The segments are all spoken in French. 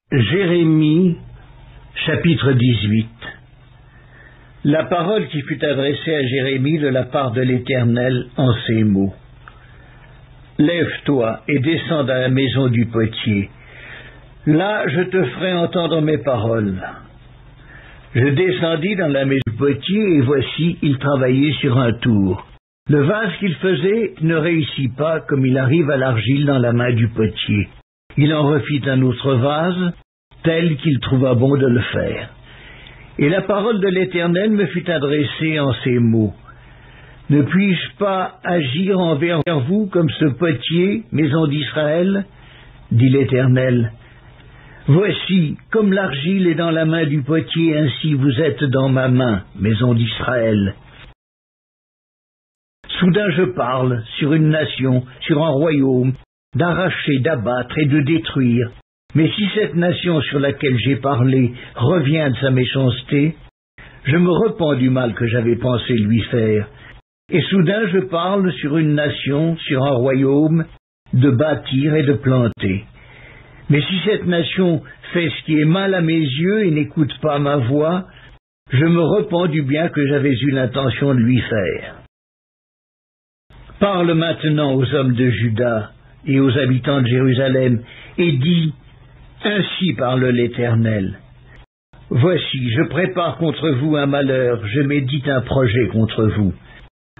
Jérémie, chapitre 18. La parole qui fut adressée à Jérémie de la part de l'Éternel en ces mots. Lève-toi et descends dans la maison du potier. Là, je te ferai entendre mes paroles. Je descendis dans la maison du potier, et voici, il travaillait sur un tour. Le vase qu'il faisait ne réussit pas, comme il arrive à l'argile dans la main du potier. Il en refit un autre vase, tel qu'il trouva bon de le faire. Et la parole de l'Éternel me fut adressée en ces mots. Ne puis-je pas agir envers vous comme ce potier, maison d'Israël? Dit l'Éternel. Voici, comme l'argile est dans la main du potier, ainsi vous êtes dans ma main, maison d'Israël. Soudain je parle sur une nation, sur un royaume, d'arracher, d'abattre et de détruire. Mais si cette nation sur laquelle j'ai parlé revient de sa méchanceté, je me repens du mal que j'avais pensé lui faire. Et soudain je parle sur une nation, sur un royaume, de bâtir et de planter. Mais si cette nation fait ce qui est mal à mes yeux et n'écoute pas ma voix, je me repens du bien que j'avais eu l'intention de lui faire. Parle maintenant aux hommes de Juda et aux habitants de Jérusalem, et dis, ainsi parle l'Éternel. Voici, je prépare contre vous un malheur, je médite un projet contre vous.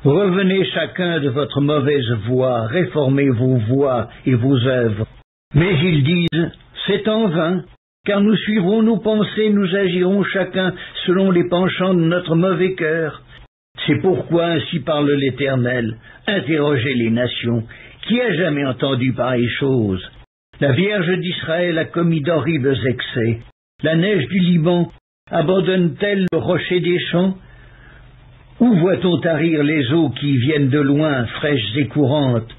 Revenez chacun de votre mauvaise voie, réformez vos voies et vos œuvres. Mais ils disent, c'est en vain, car nous suivrons nos pensées, nous agirons chacun selon les penchants de notre mauvais cœur. C'est pourquoi ainsi parle l'Éternel, interrogez les nations, qui a jamais entendu pareille chose? La Vierge d'Israël a commis d'horribles excès. La neige du Liban abandonne-t-elle le rocher des champs? Où voit-on tarir les eaux qui viennent de loin, fraîches et courantes?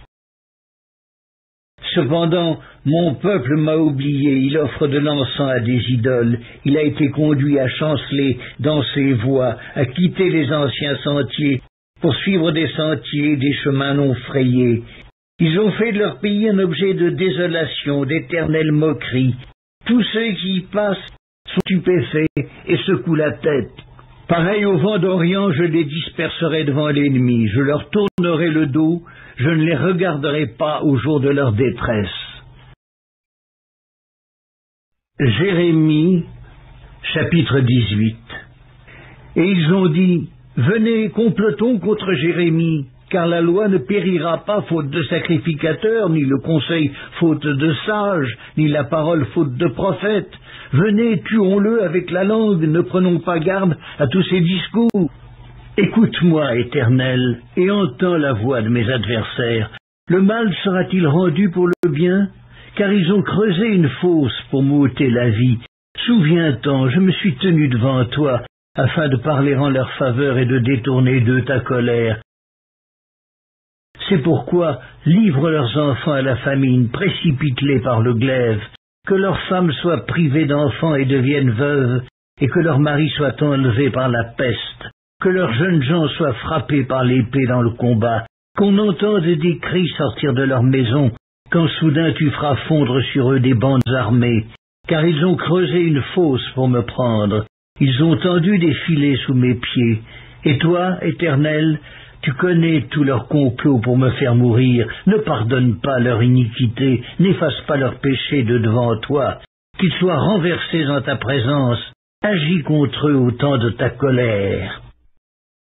Cependant, mon peuple m'a oublié, il offre de l'encens à des idoles, il a été conduit à chanceler dans ses voies, à quitter les anciens sentiers, pour suivre des sentiers, des chemins non frayés. Ils ont fait de leur pays un objet de désolation, d'éternelle moquerie. Tous ceux qui y passent sont stupéfaits et secouent la tête. Pareil au vent d'Orient, je les disperserai devant l'ennemi, je leur tournerai le dos, je ne les regarderai pas au jour de leur détresse. Jérémie, chapitre 18. Et ils ont dit, venez, complotons contre Jérémie, car la loi ne périra pas faute de sacrificateurs, ni le conseil faute de sages, ni la parole faute de prophètes. Venez, tuons-le avec la langue, ne prenons pas garde à tous ces discours. Écoute-moi, Éternel, et entends la voix de mes adversaires. Le mal sera-t-il rendu pour le bien? Car ils ont creusé une fosse pour m'ôter la vie. Souviens-t'en, je me suis tenu devant toi, afin de parler en leur faveur et de détourner d'eux ta colère. C'est pourquoi livre leurs enfants à la famine, précipite-les par le glaive, que leurs femmes soient privées d'enfants et deviennent veuves, et que leurs maris soient enlevés par la peste, que leurs jeunes gens soient frappés par l'épée dans le combat, qu'on entende des cris sortir de leur maison, quand soudain tu feras fondre sur eux des bandes armées, car ils ont creusé une fosse pour me prendre, ils ont tendu des filets sous mes pieds, et toi, Éternel, tu connais tous leurs complots pour me faire mourir. Ne pardonne pas leur iniquité, n'efface pas leurs péchés de devant toi, qu'ils soient renversés en ta présence. Agis contre eux au temps de ta colère.